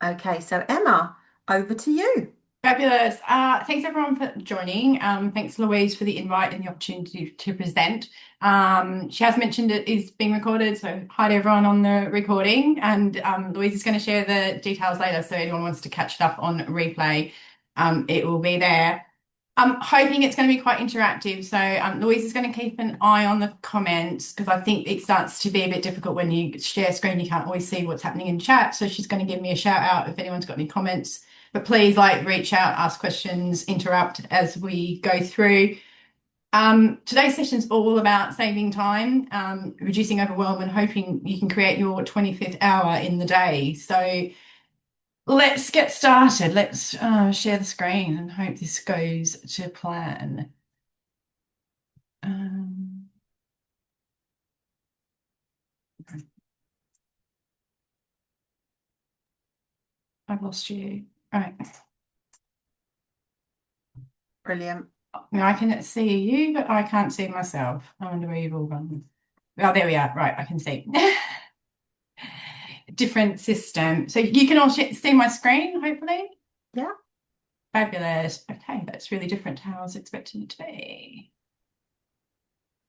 Okay, so Emma, over to you. Fabulous. Thanks everyone for joining. Thanks Louise for the invite and the opportunity to present. She has mentioned it is being recorded, so hi to everyone on the recording. And Louise is going to share the details later, so anyone wants to catch it up on replay, it will be there. I'm hoping it's going to be quite interactive. So Louise is going to keep an eye on the comments because I think it starts to be a bit difficult when you share screen. You can't always see what's happening in chat. So she's going to give me a shout out if anyone's got any comments. But please reach out, ask questions, interrupt as we go through. Today's session is all about saving time, reducing overwhelm, and hoping you can create your 25th hour in the day. So let's get started. Let's share the screen and hope this goes to plan. Um, I've lost you. All right. Brilliant. Now I can see you, but I can't see myself. I wonder where you've all gone. Oh, there we are. Right, I can see. Different system. So you can all see my screen, hopefully. Yeah. Fabulous. Okay, that's really different to how I was expecting it to be.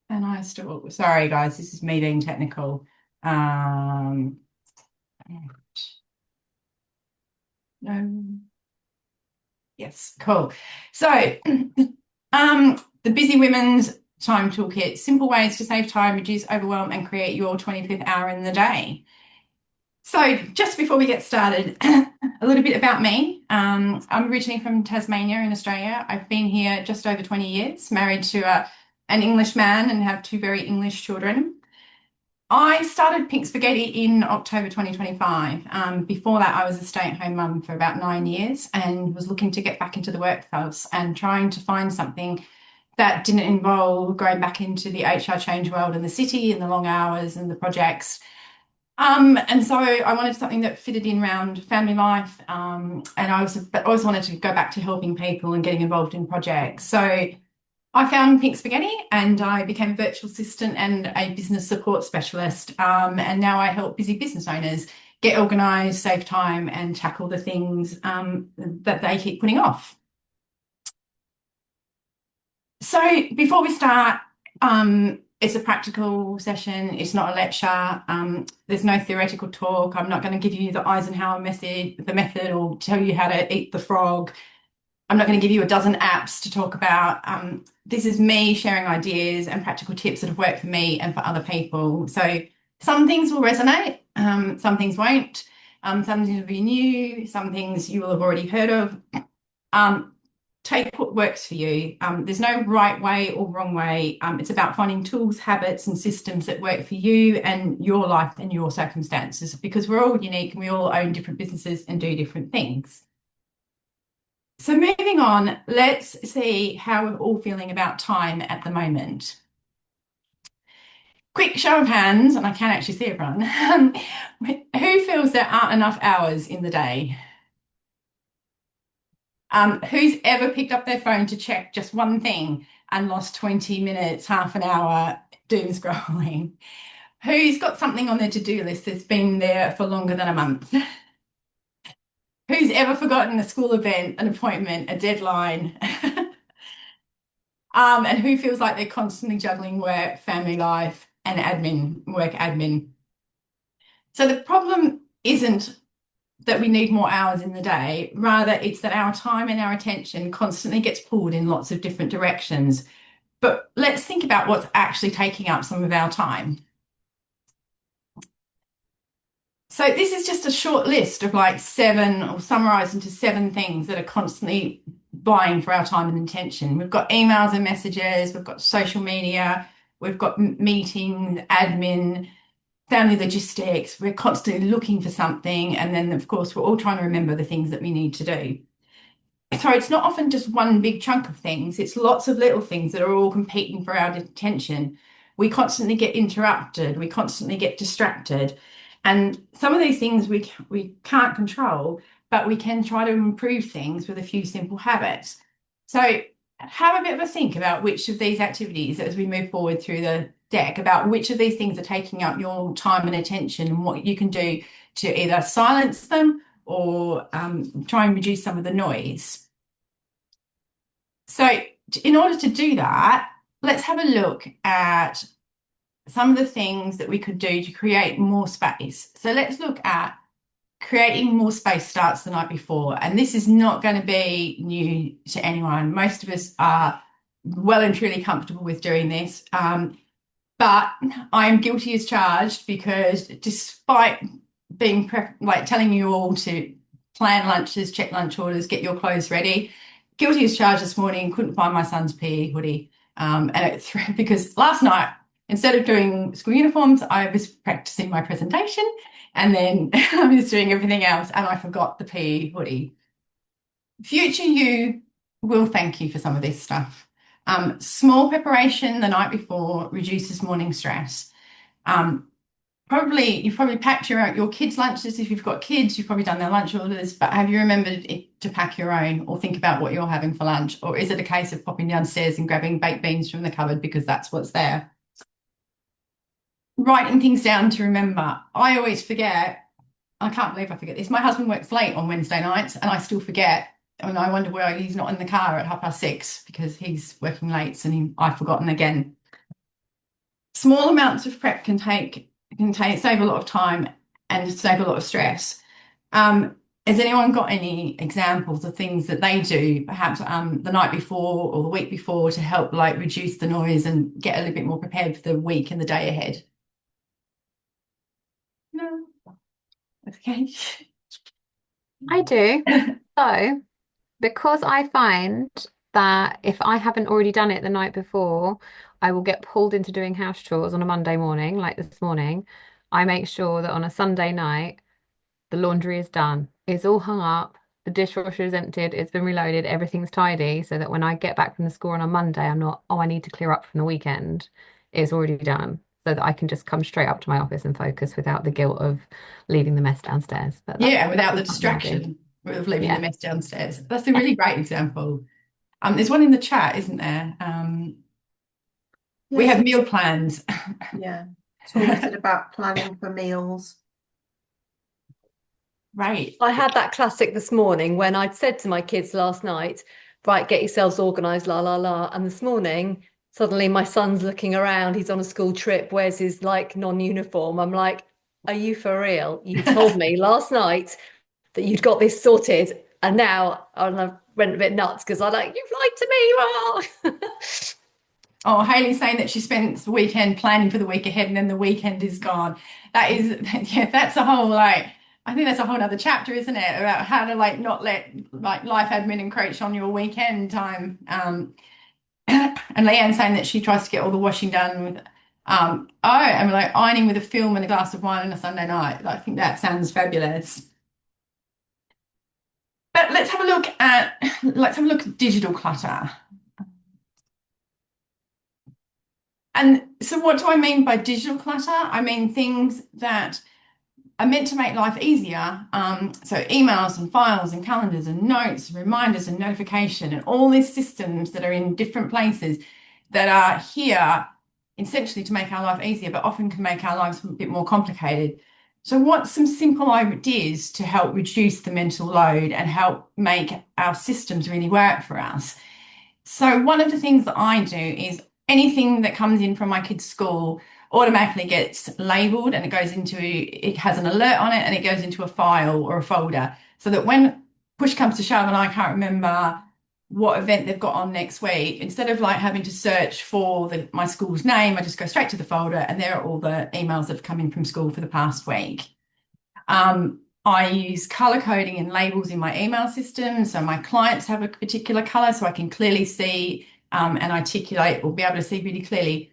And I still, sorry guys, this is me being technical. Um, no. Yes, cool. So, the Busy Women's Time Toolkit, simple ways to save time, reduce overwhelm, and create your 25th hour in the day. So, just before we get started, a little bit about me. I'm originally from Tasmania in Australia. I've been here just over 20 years, married to an English man and have two very English children. I started Pink Spaghetti in October 2025. Before that, I was a stay-at-home mum for about 9 years and was looking to get back into the workforce and trying to find something that didn't involve going back into the HR change world and the city and the long hours and the projects. And so I wanted something that fitted in around family life. And I always wanted to go back to helping people and getting involved in projects. So I found Pink Spaghetti and I became a virtual assistant and a business support specialist. And now I help busy business owners get organised, save time, and tackle the things that they keep putting off. So before we start, it's a practical session. It's not a lecture. There's no theoretical talk. I'm not going to give you the Eisenhower method, or tell you how to eat the frog. I'm not going to give you a dozen apps to talk about. This is me sharing ideas and practical tips that have worked for me and for other people. So some things will resonate, some things won't. Some things will be new, some things you will have already heard of. Take what works for you. There's no right way or wrong way. It's about finding tools, habits, and systems that work for you and your life and your circumstances because we're all unique and we all own different businesses and do different things. So moving on, let's see how we're all feeling about time at the moment. Quick show of hands, and I can actually see everyone. Who feels there aren't enough hours in the day? Who's ever picked up their phone to check just one thing and lost 20 minutes, half an hour doom scrolling? Who's got something on their to-do list that's been there for longer than a month? Who's ever forgotten a school event, an appointment, a deadline? And who feels like they're constantly juggling work, family life, and work admin? So the problem isn't that we need more hours in the day, rather, it's that our time and our attention constantly gets pulled in lots of different directions. But let's think about what's actually taking up some of our time. So this is just a short list of seven, or summarized into seven things that are constantly vying for our time and attention. We've got emails and messages, we've got social media, we've got meetings, admin, family logistics. We're constantly looking for something. And then, of course, we're all trying to remember the things that we need to do. So it's not often just one big chunk of things. It's lots of little things that are all competing for our attention. We constantly get interrupted. We constantly get distracted. And some of these things we can't control, but we can try to improve things with a few simple habits. So have a bit of a think about which of these activities as we move forward through the deck, about which of these things are taking up your time and attention and what you can do to either silence them or try and reduce some of the noise. So in order to do that, let's have a look at some of the things that we could do to create more space. So let's look at creating more space starts the night before. And this is not going to be new to anyone. Most of us are well and truly comfortable with doing this. But I'm guilty as charged because despite being like telling you all to plan lunches, check lunch orders, get your clothes ready, guilty as charged this morning, couldn't find my son's PE hoodie. Because last night, instead of doing school uniforms, I was practicing my presentation and then I was doing everything else and I forgot the PE hoodie. Future you will thank you for some of this stuff. Small preparation the night before reduces morning stress. You've probably packed your kids' lunches. If you've got kids, you've probably done their lunch orders, but have you remembered to pack your own or think about what you're having for lunch? Or is it a case of popping downstairs and grabbing baked beans from the cupboard because that's what's there? Writing things down to remember. I always forget. I can't believe I forget this. My husband works late on Wednesday nights and I still forget. And I wonder why he's not in the car at 6:30 because he's working late and I've forgotten again. Small amounts of prep can save a lot of time and save a lot of stress. Has anyone got any examples of things that they do, perhaps the night before or the week before, to help like reduce the noise and get a little bit more prepared for the week and the day ahead? No. Okay. I do. So, because I find that if I haven't already done it the night before, I will get pulled into doing house chores on a Monday morning, like this morning. I make sure that on a Sunday night, the laundry is done. It's all hung up. The dishwasher is emptied. It's been reloaded. Everything's tidy so that when I get back from the school on a Monday, I'm not, oh, I need to clear up from the weekend. It's already done so that I can just come straight up to my office and focus without the guilt of leaving the mess downstairs. But Yeah, without the that's something I do. distraction of leaving the Yeah. mess downstairs. That's a Yeah. really great example. There's one in the chat, isn't there? We Yes, have meal plans. yeah. Toolkit about planning for meals. Right. I had that classic this morning when I'd said to my kids last night, right, get yourselves organised, la la la. And this morning, suddenly my son's looking around, he's on a school trip, where's his like non-uniform? I'm like, are you for real? You told me last night that you'd got this sorted, and now I went a bit nuts because I'm like, you've lied to me. Oh, Hayley's saying that she spends the weekend planning for the week ahead and then the weekend is gone. That is, yeah, that's a whole like, I think that's a whole other chapter, isn't it? About how to like not let like life admin encroach on your weekend time. And Leanne's saying that she tries to get all the washing done with, and like ironing with a film and a glass of wine on a Sunday night. I think that sounds fabulous. But let's have a look at digital clutter. And so what do I mean by digital clutter? I mean things that are meant to make life easier. So emails and files and calendars and notes, and reminders and notification and all these systems that are in different places that are here essentially to make our life easier, but often can make our lives a bit more complicated. So what's some simple ideas to help reduce the mental load and help make our systems really work for us? So one of the things that I do is anything that comes in from my kids' school automatically gets labeled and it has an alert on it and it goes into a file or a folder so that when push comes to shove and I can't remember what event they've got on next week, instead of like having to search for my school's name, I just go straight to the folder and there are all the emails that have come in from school for the past week. I use color coding and labels in my email system. So my clients have a particular color so I can clearly see and articulate or be able to see really clearly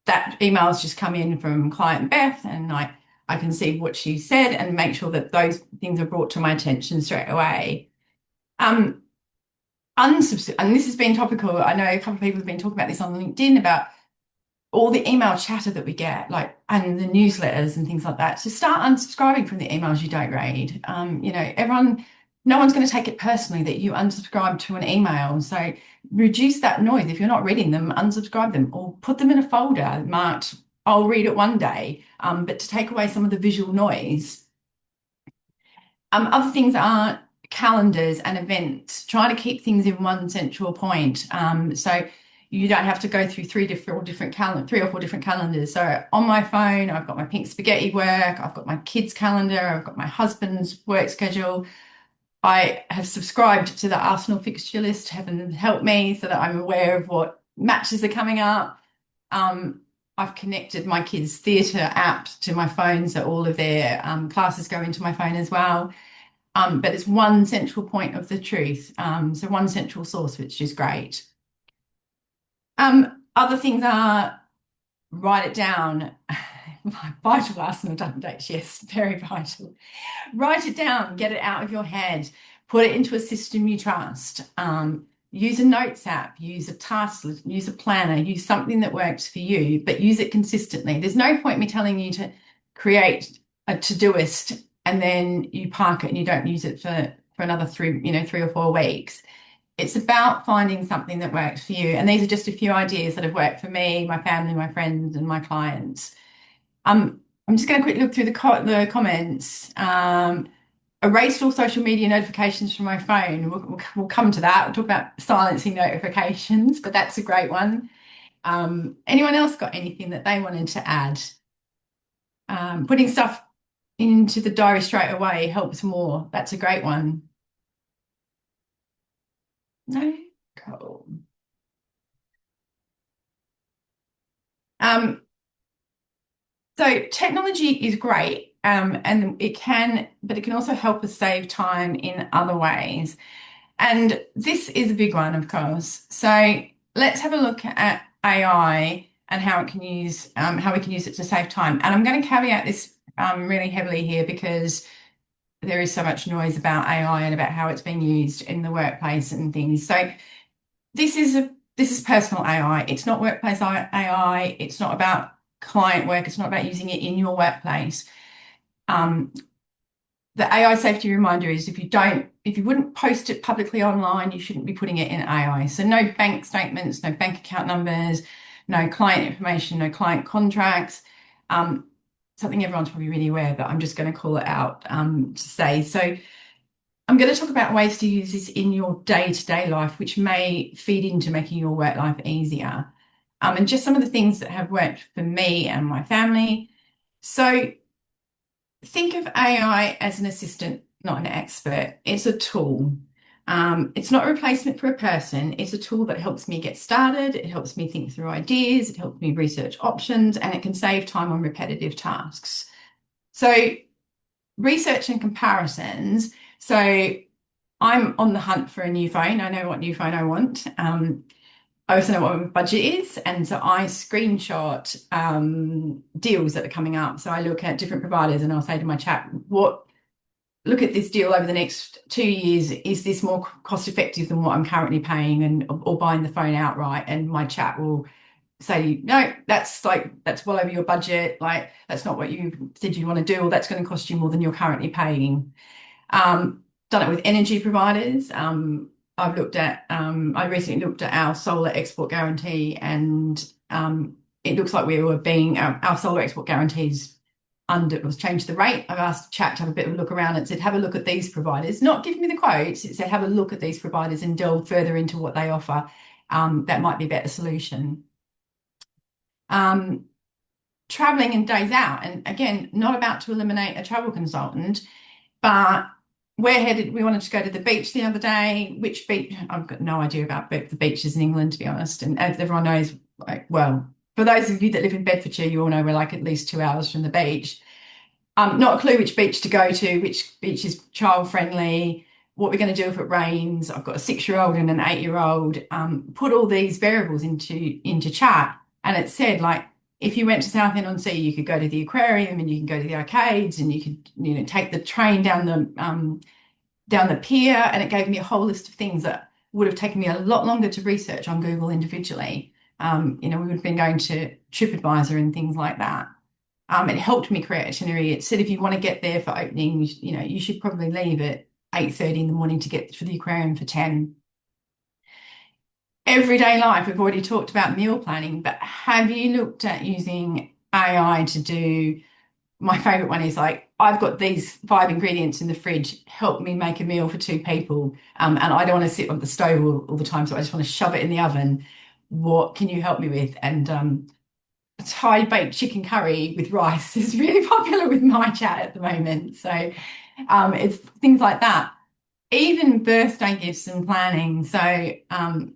that email's just come in from client Beth and I can see what she said and make sure that those things are brought to my attention straight away. And this has been topical. I know a couple of people have been talking about this on LinkedIn about all the email chatter that we get, like, and the newsletters and things like that. So start unsubscribing from the emails you don't read. No one's going to take it personally that you unsubscribe to an email. So reduce that noise. If you're not reading them, unsubscribe them or put them in a folder marked, I'll read it one day, but to take away some of the visual noise. Other things are calendars and events. Try to keep things in one central point. So you don't have to go through three or four different calendars. So on my phone, I've got my Pink Spaghetti work, I've got my kids' calendar, I've got my husband's work schedule. I have subscribed to the Arsenal fixture list, heaven help me, so that I'm aware of what matches are coming up. I've connected my kids' theatre app to my phone, so all of their classes go into my phone as well. But it's one central point of the truth, so one central source, which is great. Other things are write it down. Vital Arsenal dates, yes, very vital. Write it down, get it out of your head, put it into a system you trust. Use a notes app, use a task list, use a planner, use something that works for you, but use it consistently. There's no point me telling you to create a Todoist and then you park it and you don't use it for another 3 or 4 weeks. It's about finding something that works for you. And these are just a few ideas that have worked for me, my family, my friends, and my clients. I'm just going to quickly look through the comments. Erased all social media notifications from my phone. We'll come to that. We'll talk about silencing notifications, but that's a great one. Anyone else got anything that they wanted to add? Putting stuff into the diary straight away helps more. That's a great one. No? Cool. So technology is great, and it can also help us save time in other ways. And this is a big one, of course. So let's have a look at AI and how we can use it to save time. And I'm going to caveat this really heavily here because there is so much noise about AI and about how it's being used in the workplace and things. So this is personal AI. It's not workplace AI. It's not about client work. It's not about using it in your workplace. The AI safety reminder is if you wouldn't post it publicly online, you shouldn't be putting it in AI. So no bank statements, no bank account numbers, no client information, no client contracts. Something everyone's probably really aware, but I'm just going to call it out to say. So I'm going to talk about ways to use this in your day-to-day life, which may feed into making your work life easier. And just some of the things that have worked for me and my family. So think of AI as an assistant, not an expert. It's a tool. It's not a replacement for a person. It's a tool that helps me get started. It helps me think through ideas. It helps me research options, and it can save time on repetitive tasks. So research and comparisons. So I'm on the hunt for a new phone. I know what new phone I want. I also know what my budget is, and so I screenshot deals that are coming up. So I look at different providers and I'll say to my chat, look at this deal over the next 2 years. Is this more cost effective than what I'm currently paying or buying the phone outright? And my chat will say, no, that's well over your budget. Like that's not what you said you want to do, or that's going to cost you more than you're currently paying. Done it with energy providers. I recently looked at our solar export guarantee, and it looks like our solar export guarantees was changed the rate. I've asked chat to have a bit of a look around and said, have a look at these providers, not give me the quotes. It said, have a look at these providers and delve further into what they offer. That might be a better solution. Traveling and days out. And again, not about to eliminate a travel consultant, but we wanted to go to the beach the other day. Which beach? I've got no idea about the beaches in England, to be honest. And as everyone knows, for those of you that live in Bedfordshire, you all know we're like at least 2 hours from the beach. Not a clue which beach to go to, which beach is child friendly, what we're going to do if it rains. I've got a 6-year-old and an 8-year-old. Put all these variables into chat, and it said like, if you went to Southend-on-Sea, you could go to the aquarium and you can go to the arcades and you could, take the train down the pier, and it gave me a whole list of things that would have taken me a lot longer to research on Google individually. We would have been going to TripAdvisor and things like that. It helped me create itinerary. It said if you want to get there for opening, you should probably leave at 8:30 in the morning to get to the aquarium for 10. Everyday life, we've already talked about meal planning, but have you looked at using AI to do my favorite one is like, I've got these 5 ingredients in the fridge, help me make a meal for 2 people. And I don't want to sit on the stove all the time, so I just want to shove it in the oven. What can you help me with? And a Thai baked chicken curry with rice is really popular with my chat at the moment. So it's things like that. Even birthday gifts and planning. So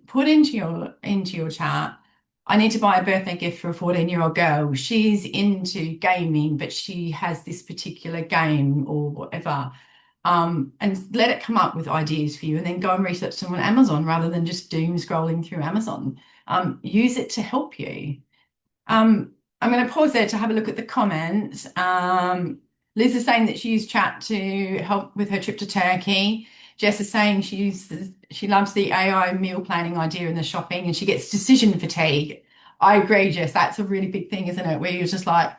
put into your chat, I need to buy a birthday gift for a 14-year-old girl. She's into gaming, but she has this particular game or whatever. And let it come up with ideas for you, and then go and research them on Amazon rather than just doom scrolling through Amazon. Use it to help you. I'm going to pause there to have a look at the comments. Liz is saying that she used chat to help with her trip to Turkey. Jess is saying she loves the AI meal planning idea and the shopping, and she gets decision fatigue. I agree, Jess. That's a really big thing, isn't it? Where you're just like,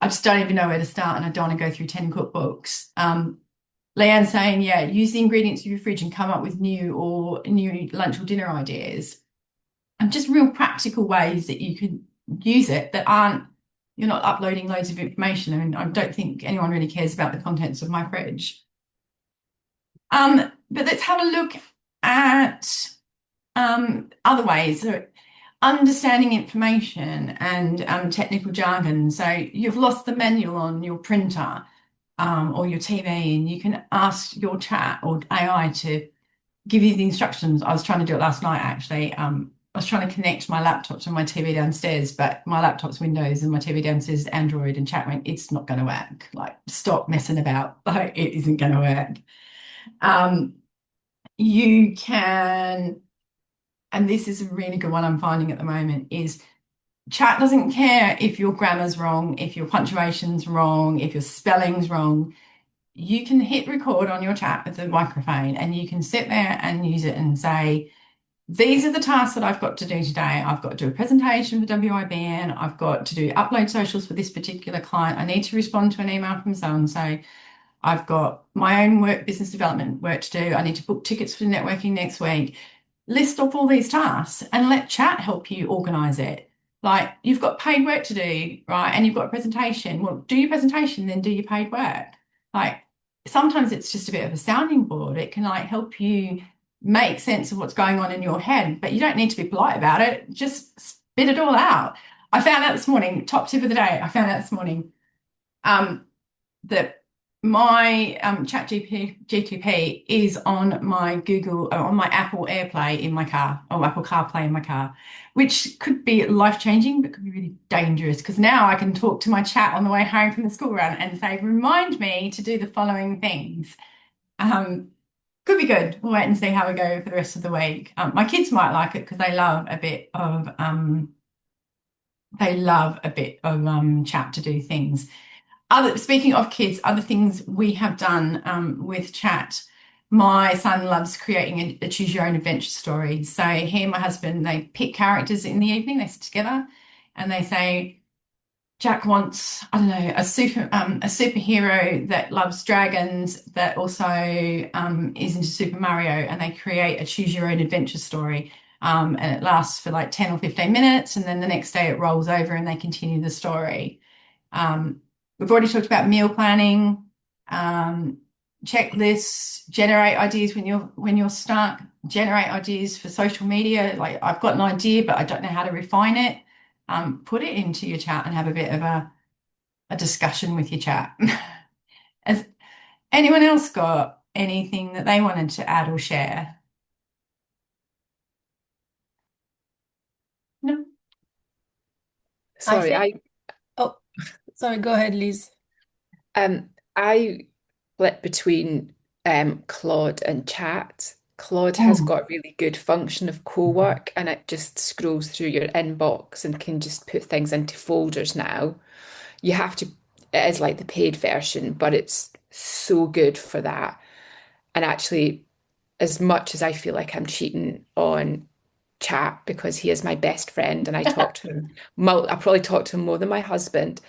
I just don't even know where to start, and I don't want to go through 10 cookbooks. Leanne's saying, yeah, use the ingredients of your fridge and come up with new lunch or dinner ideas. And just real practical ways that you can use it that you're not uploading loads of information. I mean, I don't think anyone really cares about the contents of my fridge. But let's have a look at other ways. So understanding information and technical jargon. So you've lost the manual on your printer or your TV, and you can ask your chat or AI to give you the instructions. I was trying to do it last night, actually. I was trying to connect my laptop to my TV downstairs, but my laptop's Windows and my TV downstairs is Android, and chat went, it's not going to work. Like, stop messing about. Like, it isn't going to work. You can, and this is a really good one I'm finding at the moment, is chat doesn't care if your grammar's wrong, if your punctuation's wrong, if your spelling's wrong. You can hit record on your chat with the microphone, and you can sit there and use it and say, these are the tasks that I've got to do today. I've got to do a presentation for WIBN. I've got to do upload socials for this particular client. I need to respond to an email from so-and-so. I've got my own business development work to do. I need to book tickets for networking next week. List off all these tasks and let chat help you organize it. Like, you've got paid work to do, right? And you've got a presentation. Well, do your presentation, then do your paid work. Like, sometimes it's just a bit of a sounding board. It can like help you make sense of what's going on in your head, but you don't need to be polite about it. Just spit it all out. I found out this morning, top tip of the day, that my chat GTP is on my on my Apple AirPlay in my car, or Apple CarPlay in my car, which could be life-changing, but could be really dangerous, because now I can talk to my chat on the way home from the school run and say, remind me to do the following things. Could be good. We'll wait and see how we go for the rest of the week. My kids might like it because they love a bit of chat to do things. Speaking of kids, other things we have done with chat. My son loves creating a choose your own adventure story. So he and my husband, they pick characters in the evening, they sit together and they say, Jack wants, I don't know, a superhero that loves dragons, that also is into Super Mario, and they create a choose your own adventure story. And it lasts for like 10 or 15 minutes, and then the next day it rolls over and they continue the story. We've already talked about meal planning, checklists, generate ideas when you're stuck, generate ideas for social media. Like, I've got an idea, but I don't know how to refine it. Put it into your chat and have a bit of a discussion with your chat. Has anyone else got anything that they wanted to add or share? No? Sorry, oh, sorry, go ahead, Liz. I flip between Claude and chat. Claude has got really good function of co-work, and it just scrolls through your inbox and can just put things into folders now. You have to, it is like the paid version, but it's so good for that. And actually, as much as I feel like I'm cheating on chat because he is my best friend and I talk to him, I probably talk to him more than my husband,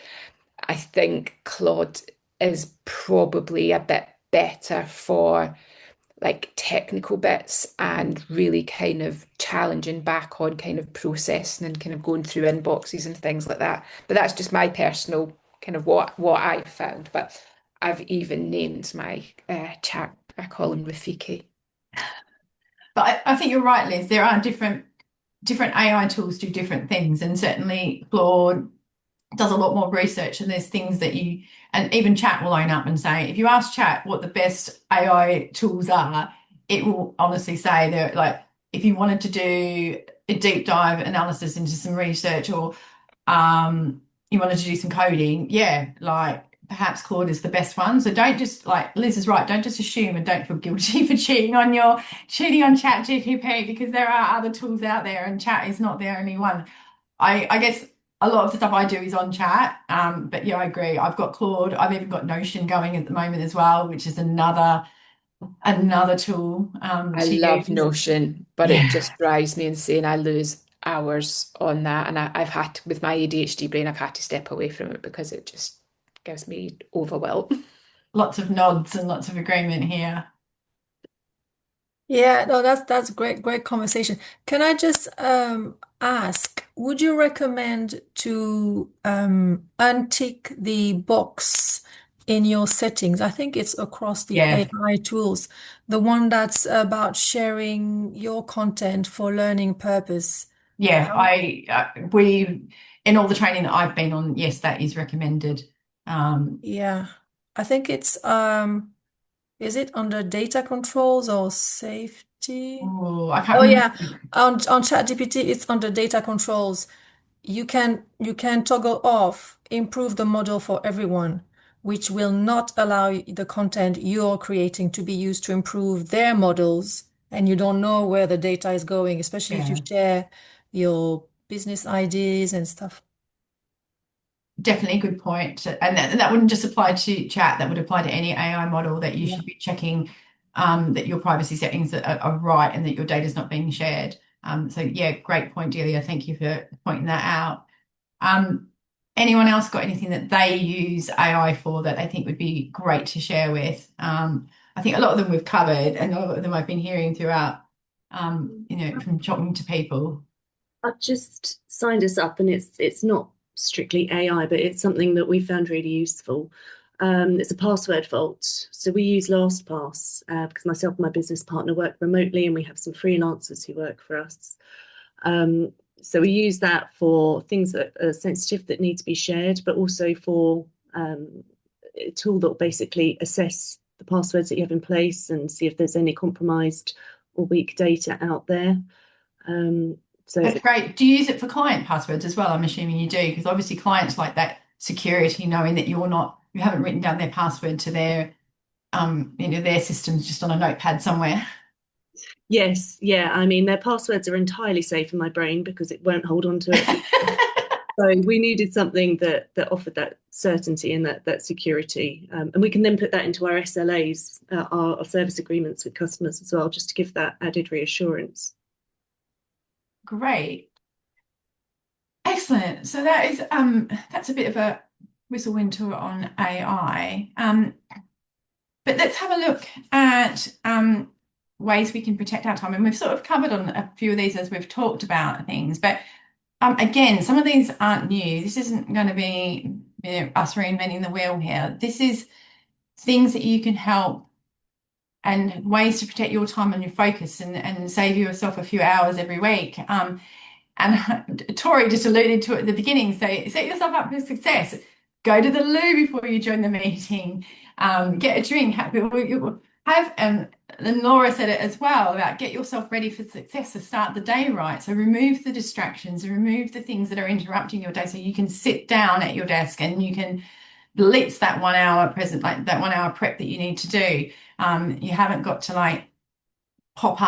I think Claude is probably a bit better for like technical bits and really kind of challenging back on kind of processing and kind of going through inboxes and things like that. But that's just my personal kind of what I found. But I've even named my chat, I call him Rafiki. But I think you're right, Liz. There are different AI tools do different things, and certainly Claude does a lot more research, and there's things that and even Chat will own up and say, if you ask Chat what the best AI tools are, it will honestly say they're like, if you wanted to do a deep dive analysis into some research, or you wanted to do some coding, yeah, like perhaps Claude is the best one. So don't just, like Liz is right, don't just assume and don't feel guilty for cheating on Chat GTP, because there are other tools out there and Chat is not the only one. I guess a lot of the stuff I do is on Chat, but yeah, I agree. I've got Claude. I've even got Notion going at the moment as well, which is another tool I to love use. Notion, but Yeah. it just drives me insane. I lose hours on that, and I've had to, with my ADHD brain, I've had to step away from it because it just gives me overwhelm. Lots of nods and lots of agreement here. Yeah, no, that's great conversation. Can I just ask, would you recommend to untick the box in your settings? I think it's across the Yeah. AI tools, the one that's about sharing your content for learning purpose. Yeah, How, we in all the training that I've been on, yes, that is recommended. yeah, I think it's is it under data controls or safety? I can't Oh remember. yeah, on ChatGPT, it's under data controls. You can toggle off improve the model for everyone, which will not allow the content you're creating to be used to improve their models, and you don't know where the data is going, especially if you Yeah. share your business ideas and stuff. Definitely a good point. And that wouldn't just apply to Chat, that would apply to any AI model, that you Yeah. should be checking that your privacy settings are right and that your data is not being shared. So yeah, great point, Delia. Thank you for pointing that out. Anyone else got anything that they use AI for that they think would be great to share with? I think a lot of them we've covered, and a lot of them I've been hearing throughout, from talking to people. I've just signed us up, and it's not strictly AI, but it's something that we found really useful. It's a password vault. So we use LastPass because myself and my business partner work remotely, and we have some freelancers who work for us. So we use that for things that are sensitive that need to be shared, but also for a tool that will basically assess the passwords that you have in place and see if there's any compromised or weak data out there. So That's great. Do you use it for client passwords as well? I'm assuming you do, because obviously clients like that security, knowing that you haven't written down their password to their their systems just on a notepad somewhere. yes, yeah. I mean, their passwords are entirely safe in my brain because it won't hold on to it. So we needed something that offered that certainty and that security, and we can then put that into our SLAs, our service agreements with customers as well, just to give that added reassurance. Great. Excellent. So that's a bit of a whistle wind tour on AI. But let's have a look at ways we can protect our time. And we've sort of covered on a few of these as we've talked about things. But again, some of these aren't new. This isn't going to be us reinventing the wheel here. This is things that you can help and ways to protect your time and your focus and save yourself a few hours every week. And Tori just alluded to it at the beginning. So set yourself up for success. Go to the loo before you join the meeting. Get a drink. And Laura said it as well about get yourself ready for success to start the day right. So remove the distractions, remove the things that are interrupting your day, so you can sit down at your desk and you can blitz that 1 hour that 1 hour prep that you need to do. You haven't got to pop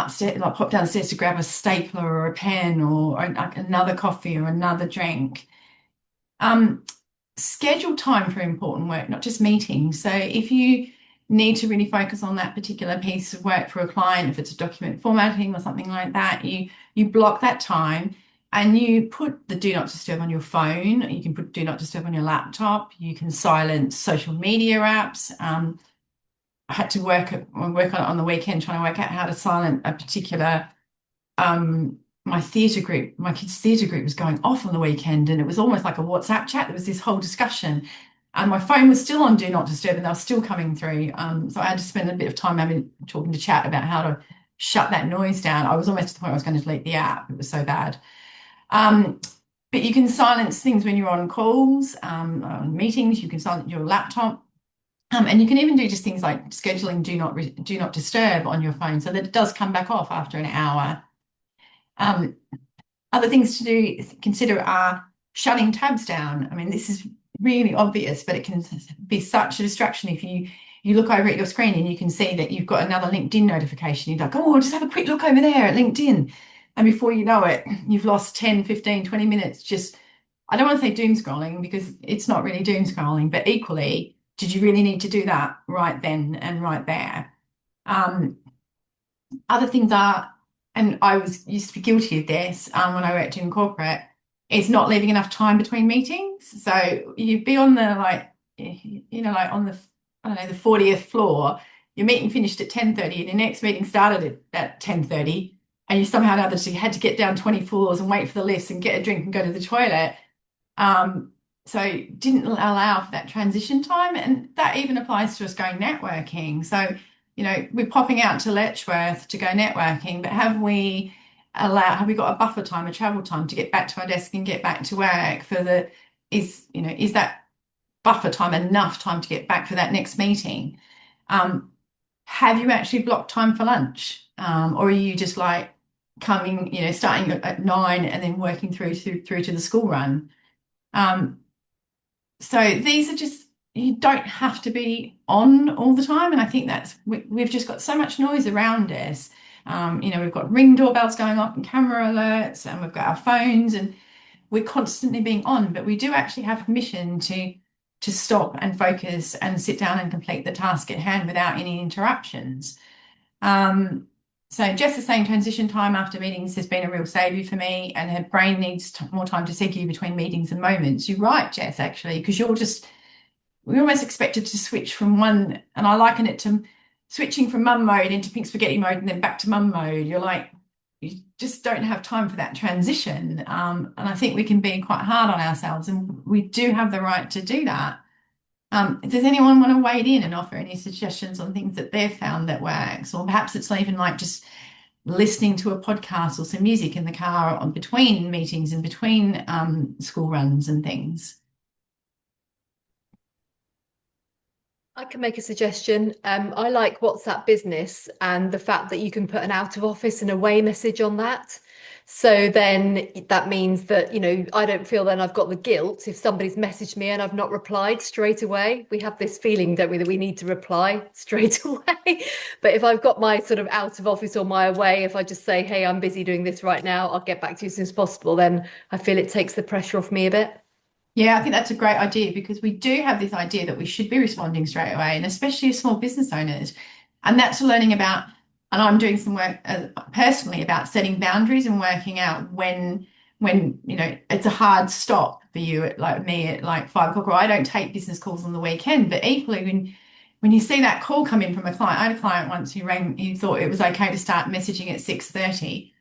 downstairs to grab a stapler or a pen or another coffee or another drink. Schedule time for important work, not just meetings. So if you need to really focus on that particular piece of work for a client, if it's a document formatting or something like that, you block that time and you put the do not disturb on your phone. You can put do not disturb on your laptop. You can silence social media apps. I had to work on it on the weekend, trying to work out how to silence a particular my kids' theatre group was going off on the weekend, and it was almost like a WhatsApp chat. There was this whole discussion, and my phone was still on Do Not Disturb, and they were still coming through. So I had to spend a bit of time talking to chat about how to shut that noise down. I was almost to the point where I was going to delete the app. It was so bad. But you can silence things when you're on calls, on meetings. You can silence your laptop. And you can even do just things like scheduling do not disturb on your phone so that it does come back off after an hour. Other things to consider are shutting tabs down. I mean, this is really obvious, but it can be such a distraction if you look over at your screen and you can see that you've got another LinkedIn notification. You're like, oh, I'll just have a quick look over there at LinkedIn. And before you know it, you've lost 10, 15, 20 minutes just, I don't want to say doom scrolling because it's not really doom scrolling, but equally, did you really need to do that right then and right there? Other things are, and I used to be guilty of this when I worked in corporate, is not leaving enough time between meetings. So you'd be on the like on the, I don't know, the 40th floor, your meeting finished at 10:30 and your next meeting started at 10:30, and you somehow or other had to get down 20 floors and wait for the lifts and get a drink and go to the toilet. So didn't allow for that transition time, and that even applies to us going networking. So, we're popping out to Letchworth to go networking, but have we got a buffer time, a travel time to get back to our desk and get back to work is that buffer time enough time to get back for that next meeting? Have you actually blocked time for lunch? Or are you just like coming, starting at 9 and then working through to the school run? So these are just, you don't have to be on all the time. And I think we've just got so much noise around us. We've got Ring doorbells going off and camera alerts, and we've got our phones, and we're constantly being on, but we do actually have permission to stop and focus and sit down and complete the task at hand without any interruptions. So Jess is saying transition time after meetings has been a real saviour for me, and her brain needs more time to segue between meetings and moments. You're right, Jess, actually, because we're almost expected to switch from one, and I liken it to switching from mum mode into pink spaghetti mode and then back to mum mode. You're like, you just don't have time for that transition. And I think we can be quite hard on ourselves, and we do have the right to do that. Does anyone want to wade in and offer any suggestions on things that they've found that works? Or perhaps it's not even like just listening to a podcast or some music in the car on between meetings and between school runs and things. I can make a suggestion. I like WhatsApp Business and the fact that you can put an out of office and away message on that. So then that means that, I don't feel then I've got the guilt if somebody's messaged me and I've not replied straight away. We have this feeling, don't we, that we need to reply straight away. But if I've got my sort of out of office or my away, if I just say, hey, I'm busy doing this right now, I'll get back to you as soon as possible, then I feel it takes the pressure off me a bit. Yeah, I think that's a great idea, because we do have this idea that we should be responding straight away, and especially as small business owners. And that's learning about, and I'm doing some work personally about setting boundaries and working out when it's a hard stop for you like me at like 5 o'clock, or I don't take business calls on the weekend. But equally, when you see that call come in from a client, I had a client once who rang, he thought it was okay to start messaging at 6:30.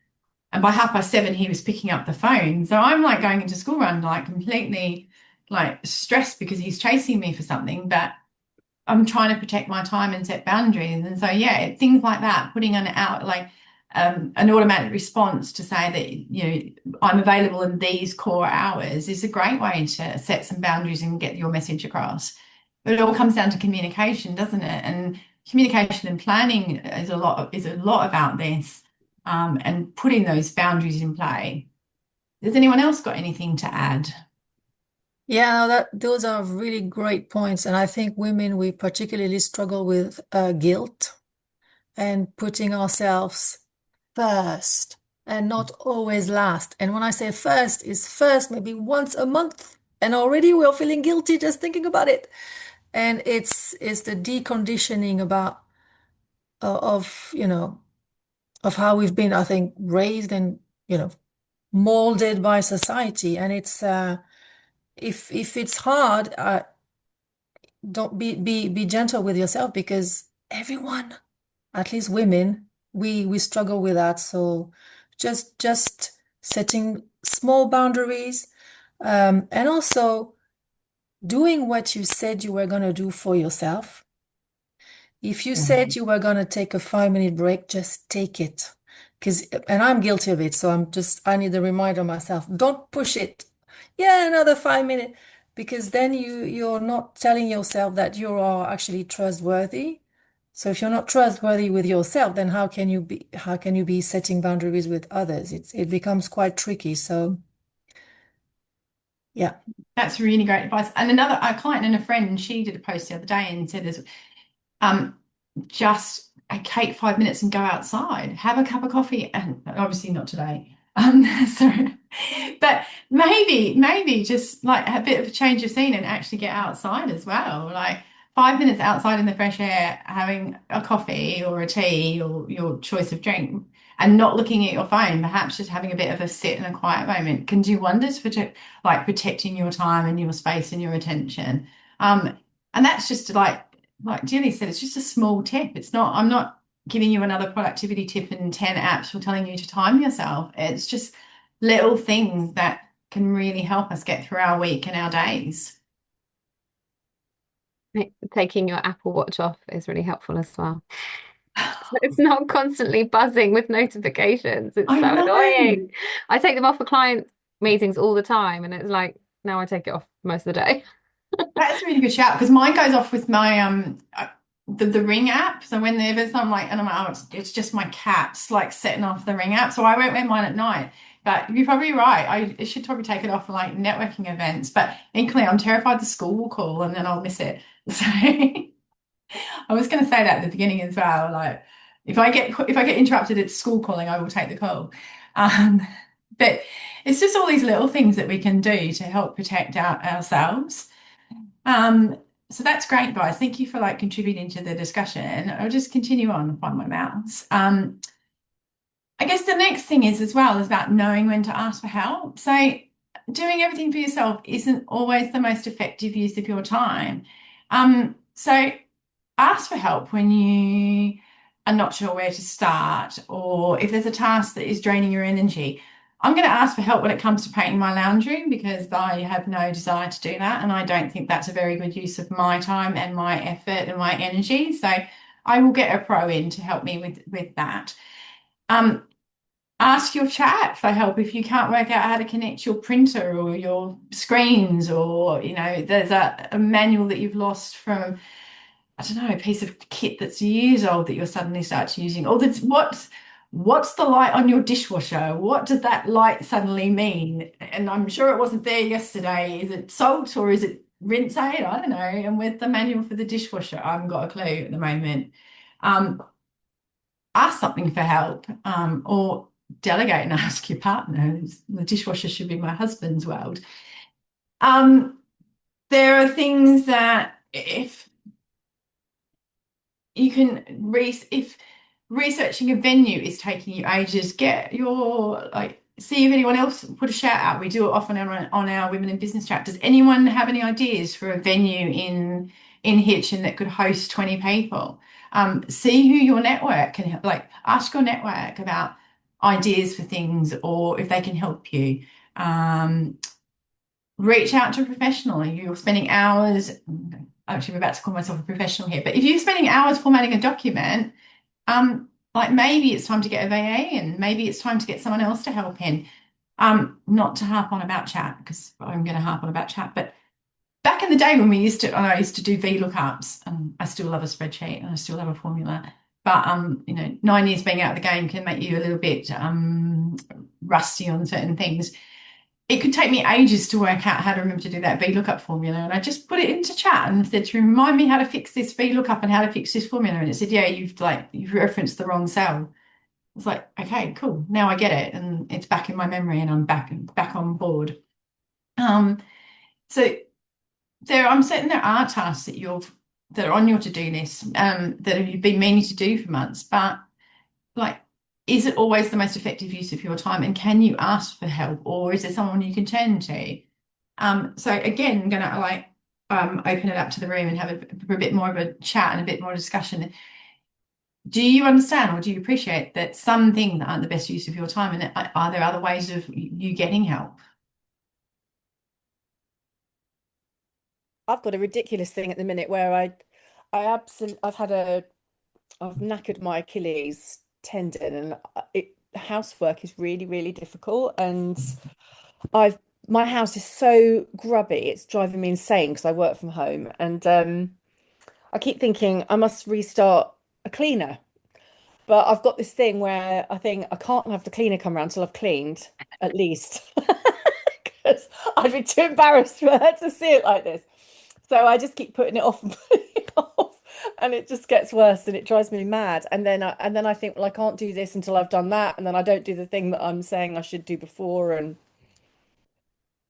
And by 7:30, he was picking up the phone. So I'm like going into school run, like completely like stressed because he's chasing me for something, but I'm trying to protect my time and set boundaries. And so, yeah, things like that, putting an automatic response to say that, I'm available in these core hours is a great way to set some boundaries and get your message across. But it all comes down to communication, doesn't it? And communication and planning is a lot about this. And putting those boundaries in play. Has anyone else got anything to add? Yeah, no, those are really great points. And I think women, we particularly struggle with guilt and putting ourselves first and not always last. And when I say first, is first maybe once a month, and already we're feeling guilty just thinking about it. And it's the deconditioning about of how we've been, I think, raised and molded by society. And it's if it's hard, don't be gentle with yourself, because everyone, at least women, we struggle with that. So just setting small boundaries, and also doing what you said you were going to do for yourself. If you said you were going to take a 5-minute break, just take it. And I'm guilty of it, so I need a reminder myself. Don't push it. Yeah, another 5 minutes, because then you're not telling yourself that you are actually trustworthy. So if you're not trustworthy with yourself, then how can you be setting boundaries with others? It becomes quite tricky. So yeah. That's really great advice. And a client and a friend, she did a post the other day and said, just take 5 minutes and go outside, have a cup of coffee, and obviously not today. Sorry, but maybe just like a bit of a change of scene and actually get outside as well. Like 5 minutes outside in the fresh air, having a coffee or a tea or your choice of drink, and not looking at your phone, perhaps just having a bit of a sit and a quiet moment can do wonders for like protecting your time and your space and your attention. And that's just like Julie said, it's just a small tip. I'm not giving you another productivity tip and 10 apps for telling you to time yourself. It's just little things that can really help us get through our week and our days. Taking your Apple Watch off is really helpful as well. So it's not constantly buzzing with notifications. It's I so know. annoying. I take them off for client meetings all the time, and it's like now I take it off most of the day. That's a really good shout because mine goes off with my the Ring app. So whenever I'm like, and I'm like, oh, it's just my cat's like setting off the Ring app. So I won't wear mine at night. But you're probably right. I should probably take it off for like networking events. But equally, I'm terrified the school will call and then I'll miss it. So I was going to say that at the beginning as well. Like if I get interrupted at school calling, I will take the call. But it's just all these little things that we can do to help protect ourselves. So that's great, guys. Thank you for like contributing to the discussion. I'll just continue on and find my mouse. I guess the next thing is as well is about knowing when to ask for help. So doing everything for yourself isn't always the most effective use of your time. So ask for help when you are not sure where to start, or if there's a task that is draining your energy. I'm going to ask for help when it comes to painting my lounge room because I have no desire to do that. And I don't think that's a very good use of my time and my effort and my energy. So I will get a pro in to help me with that. Ask your chat for help if you can't work out how to connect your printer or your screens, or, there's a manual that you've lost from, I don't know, a piece of kit that's years old that you'll suddenly start using. Or what's the light on your dishwasher? What does that light suddenly mean? And I'm sure it wasn't there yesterday. Is it salt or is it rinse aid? I don't know. And with the manual for the dishwasher, I haven't got a clue at the moment. Ask something for help, or delegate and ask your partner. The dishwasher should be my husband's world. There are things that if you can if researching a venue is taking you ages, see if anyone else put a shout out. We do it often on our Women in Business chat. Does anyone have any ideas for a venue in Hitchin that could host 20 people? See who your network can ask your network about ideas for things or if they can help you. Reach out to a professional. You're spending hours, actually I'm about to call myself a professional here, but if you're spending hours formatting a document, maybe it's time to get a VA and maybe it's time to get someone else to help in. Not to harp on about chat because I'm going to harp on about chat, but back in the day when I used to do VLOOKUPs, and I still love a spreadsheet and I still have a formula, but 9 years being out of the game can make you a little bit rusty on certain things. It could take me ages to work out how to remember to do that VLOOKUP formula. And I just put it into chat and said, to remind me how to fix this VLOOKUP and how to fix this formula. And it said, yeah, you've referenced the wrong cell. I was like, okay, cool. Now I get it. And it's back in my memory and I'm back on board. So I'm certain there are tasks that are on your to-do list that you've been meaning to do for months, but is it always the most effective use of your time? And can you ask for help, or is there someone you can turn to? So again, I'm going to open it up to the room and have a bit more of a chat and a bit more discussion. Do you understand or do you appreciate that some things aren't the best use of your time, and are there other ways of you getting help? I've got a ridiculous thing at the minute where I've knackered my Achilles tendon, and housework is really, really difficult. And I've my house is so grubby, it's driving me insane because I work from home, and I keep thinking I must restart a cleaner. But I've got this thing where I think I can't have the cleaner come around till I've cleaned at least, because I'd be too embarrassed for her to see it like this. So I just keep putting it off and putting it off, and it just gets worse, and it drives me mad. And then I think, well, I can't do this until I've done that, and then I don't do the thing that I'm saying I should do before, and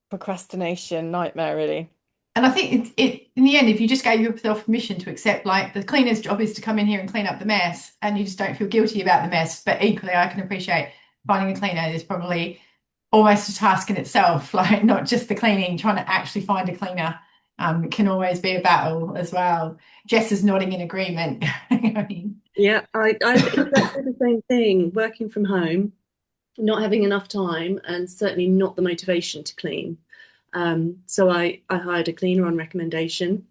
procrastination nightmare, really. And I think in the end, if you just gave yourself permission to accept, like, the cleaner's job is to come in here and clean up the mess, and you just don't feel guilty about the mess. But equally, I can appreciate finding a cleaner is probably almost a task in itself, like not just the cleaning, trying to actually find a cleaner can always be a battle as well. Jess is nodding in agreement. I mean, Yeah, I exactly the same thing. Working from home, not having enough time, and certainly not the motivation to clean. So I hired a cleaner on recommendation.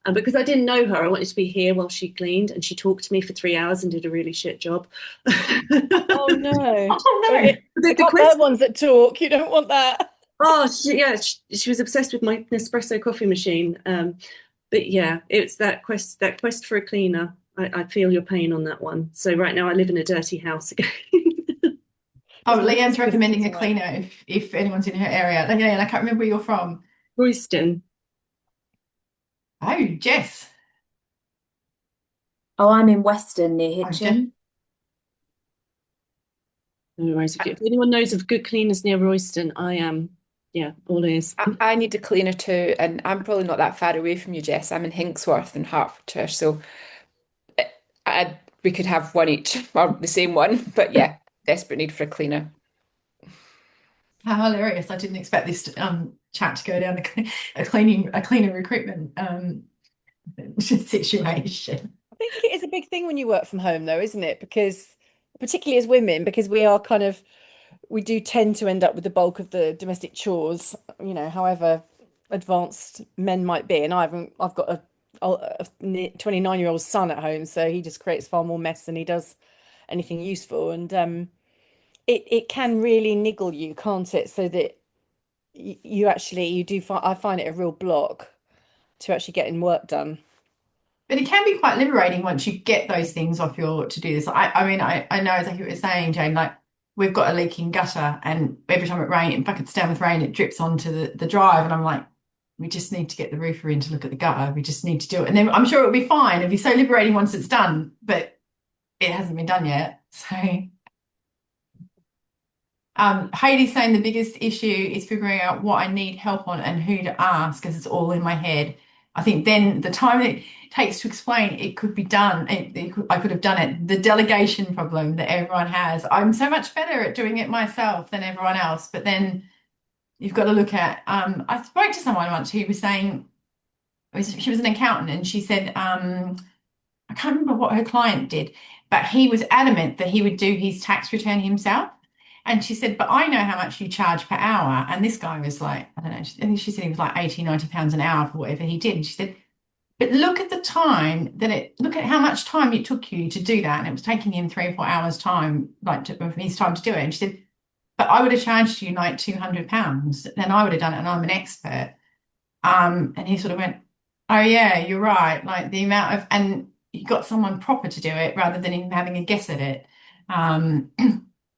And because I didn't know her, I wanted to be here while she cleaned, and she talked to me for 3 hours and did a really shit job. Oh no. oh no. The Not quest- the ones that talk. You don't want that. Oh, she was obsessed with my Nespresso coffee machine. But yeah, it's that quest for a cleaner. I feel your pain on that one. So right now I live in a dirty house again. Oh, Leanne's recommending a cleaner if anyone's in her area. Leanne, I can't remember where you're from. Royston. Oh, Jess. Oh, I'm in Weston near Oh, Jess. Hitchin. No worries. If anyone knows of good cleaners near Royston, I am, all ears. I need a cleaner too, and I'm probably not that far away from you, Jess. I'm in Hinksworth in Hertfordshire, so we could have one each, or the same one. But yeah, desperate need for a cleaner. How hilarious. I didn't expect this chat to go down a cleaner recruitment situation. I think it is a big thing when you work from home, though, isn't it? Because particularly as women, because we do tend to end up with the bulk of the domestic chores, however advanced men might be. And I've got a 29-year-old son at home, so he just creates far more mess than he does anything useful. And it can really niggle you, can't it? So that I find it a real block to actually getting work done. But it can be quite liberating once you get those things off your to-do list. I mean, I know exactly what you're saying, Jane. Like, we've got a leaking bucket, and every time bucket's down with rain, it drips onto the drive. And I'm like, we just need to get the roofer in to look at the gutter. We just need to do it. And then I'm sure it'll be fine. It'll be so liberating once it's done, but it hasn't been done yet. So Heidi's saying the biggest issue is figuring out what I need help on and who to ask, because it's all in my head. I think then the time it takes to explain, it could be done. I could have done it. The delegation problem that everyone has. I'm so much better at doing it myself than everyone else. But then you've got to look at, I spoke to someone once who was saying, she was an accountant, and she said, I can't remember what her client did, but he was adamant that he would do his tax return himself. And she said, but I know how much you charge per hour. And this guy was like, I don't know, I think she said he was like 80, 90 pounds an hour for whatever he did. And she said, but look at the time look at how much time it took you to do that. And it was taking him 3 or 4 hours time, of his time to do it. And she said, but I would have charged you like £200. Then I would have done it, and I'm an expert. And he sort of went, oh yeah, you're right. Like, the amount of, and you got someone proper to do it rather than him having a guess at it.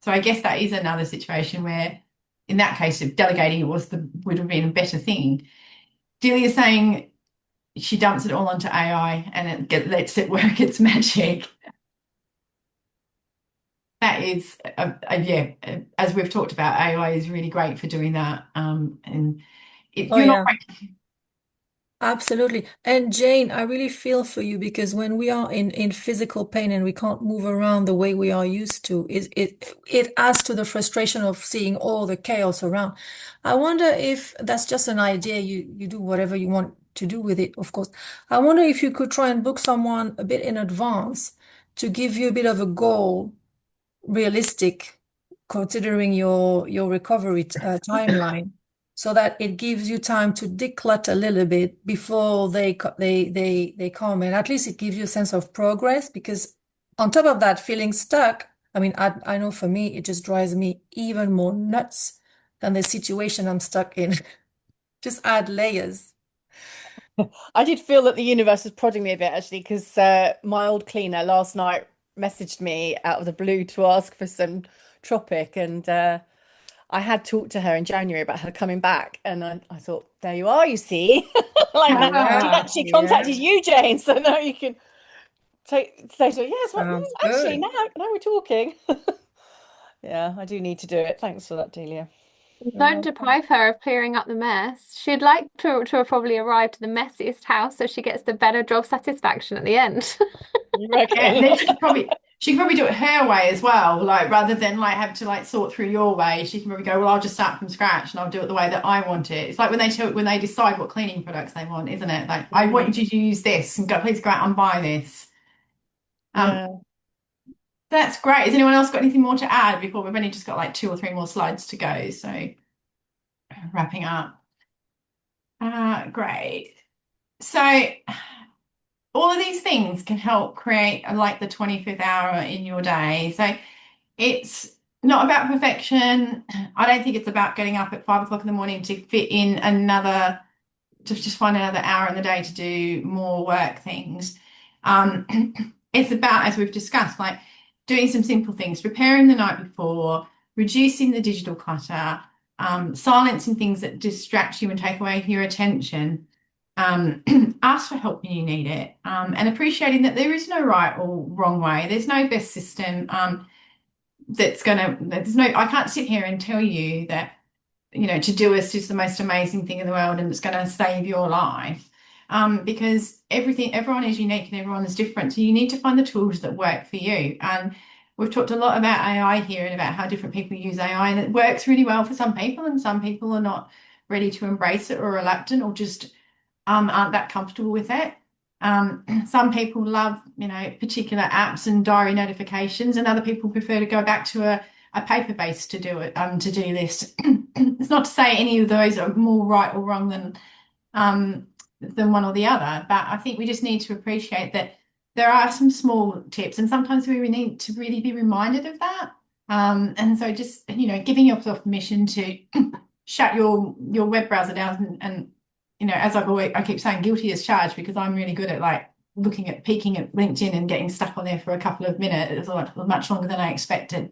So I guess that is another situation where, in that case, if delegating it would have been a better thing. Delia's saying she dumps it all onto AI and lets it work its magic. That is, as we've talked about, AI is really great for doing that. And if Oh, you're yeah. not Absolutely. And Jane, I really feel for you, because when we are in physical pain and we can't move around the way we are used to, it adds to the frustration of seeing all the chaos around. I wonder if that's just an idea. You do whatever you want to do with it, of course. I wonder if you could try and book someone a bit in advance to give you a bit of a goal, realistic, considering your recovery timeline. so that it gives you time to declutter a little bit before they come, and at least it gives you a sense of progress, because on top of that, feeling stuck, I mean, I know for me, it just drives me even more nuts than the situation I'm stuck in. Just add layers. I did feel that the universe was prodding me a bit actually, because my old cleaner last night messaged me out of the blue to ask for some Tropic, and I had talked to her in January about her coming back, and I thought, there you are, you see, like that. She Yeah, actually yeah. contacted you, Jane, so now you can say to her, yes, well, Sounds actually, good. now we're talking. Yeah, I do need to do it. Thanks for that, Delia. Don't deprive her of clearing up the mess. She'd like to have probably arrived to the messiest house so she gets the better job satisfaction at the end. You Yeah, reckon? and then she could probably do it her way as well. Like rather than like have to like sort through your way, she can probably go, well, I'll just start from scratch and I'll do it the way that I want it. It's like when they decide what cleaning products they want, isn't it? Like I want you to use this and please go out and buy this. Yeah. That's great. Has anyone else got anything more to add before we've only just got like 2 or 3 more slides to go? So wrapping up. Great. So all of these things can help create like the 25th hour in your day. So it's not about perfection. I don't think it's about getting up at 5 o'clock in the morning to fit in to just find another hour in the day to do more work things. It's about, as we've discussed, like doing some simple things, preparing the night before, reducing the digital clutter, silencing things that distract you and take away your attention. Ask for help when you need it, and appreciating that there is no right or wrong way. There's no best system. I can't sit here and tell you that, Todoist is the most amazing thing in the world and it's going to save your life. Because everyone is unique and everyone is different. So you need to find the tools that work for you. And we've talked a lot about AI here and about how different people use AI, and it works really well for some people, and some people are not ready to embrace it or reluctant or just aren't that comfortable with it. Some people love, particular apps and diary notifications, and other people prefer to go back to a paper-based to-do list. It's not to say any of those are more right or wrong than one or the other, but I think we just need to appreciate that there are some small tips, and sometimes we need to really be reminded of that. And so just, giving yourself permission to shut your web browser down and as I keep saying, guilty as charged, because I'm really good at like peeking at LinkedIn and getting stuck on there for a couple of minutes, or much longer than I expected.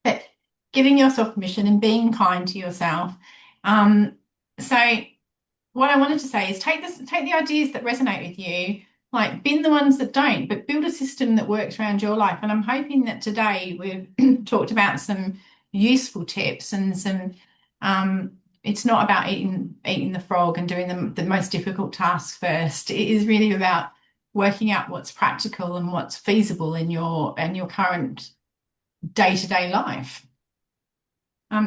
But giving yourself permission and being kind to yourself. So what I wanted to say is take the ideas that resonate with you, like bin the ones that don't, but build a system that works around your life. And I'm hoping that today we've talked about some useful tips and some it's not about eating the frog and doing the most difficult tasks first. It is really about working out what's practical and what's feasible in your current day-to-day life.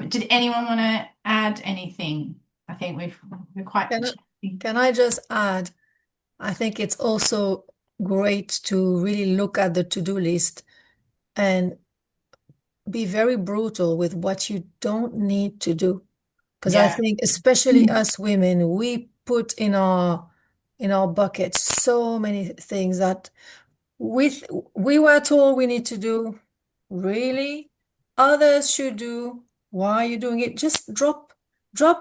Did anyone want to add anything? I think we're quite. Can I just add? I think it's also great to really look at the to-do list and be very brutal with what you don't need to do. Because I think, especially us women, we put in our bucket so many things that we were told we need to do. Really? Others should do. Why are you doing it? Just drop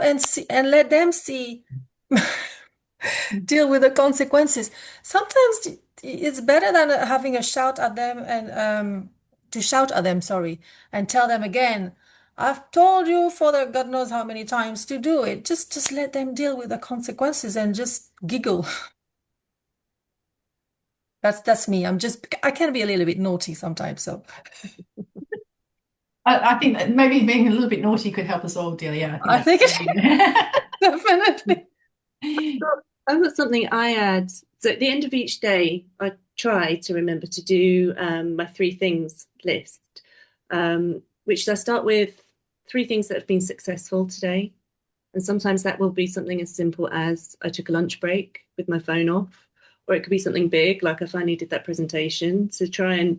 and see, and let them see. Deal with the consequences. Sometimes it's better than having a shout at them and to shout at them, sorry, and tell them again, I've told you for the God knows how many times to do it. Just let them deal with the consequences and just giggle. That's me. I can be a little bit naughty sometimes, so I think that maybe being a little bit naughty could help us all, Delia. I think definitely. I've got something I add. So at the end of each day, I try to remember to do my 3 things list, which I start with 3 things that have been successful today. And sometimes that will be something as simple as I took a lunch break with my phone off, or it could be something big, like I finally did that presentation, to try and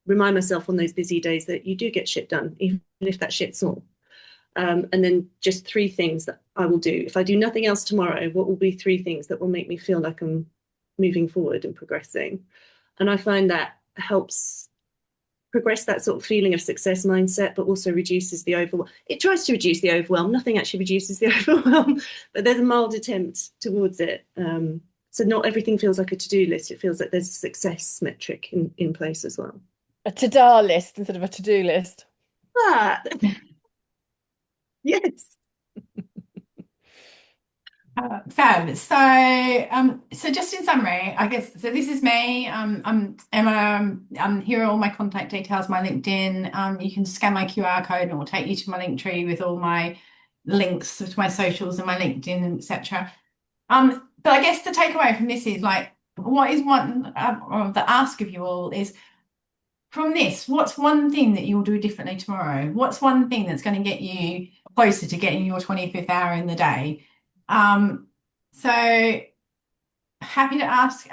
remind myself on those busy days that you do get shit done, even if that shit's small. And then just 3 things that I will do. If I do nothing else tomorrow, what will be 3 things that will make me feel like I'm moving forward and progressing? And I find that helps progress that sort of feeling of success mindset, but also reduces the overwhelm. It tries to reduce the overwhelm. Nothing actually reduces the overwhelm, but there's a mild attempt towards it. So not everything feels like a to-do list. It feels like there's a success metric in place as well. A to-do list instead of a to-do list. Ah, yes. Fab. So just in summary, I guess, so this is me. I'm Emma. Here are all my contact details, my LinkedIn. You can scan my QR code and it will take you to my link tree with all my links to my socials and my LinkedIn, etc. But I guess the takeaway from this is like, what is one of the ask of you all is from this, what's one thing that you'll do differently tomorrow? What's one thing that's going to get you closer to getting your 25th hour in the day? So happy to ask.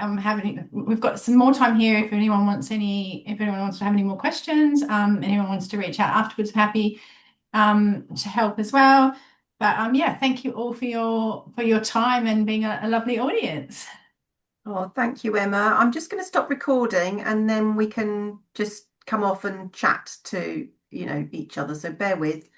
We've got some more time here if anyone wants to have any more questions. Anyone wants to reach out afterwards, happy to help as well. But yeah, thank you all for your time and being a lovely audience. Oh, thank you, Emma. I'm just going to stop recording and then we can just come off and chat to, each other. So bear with.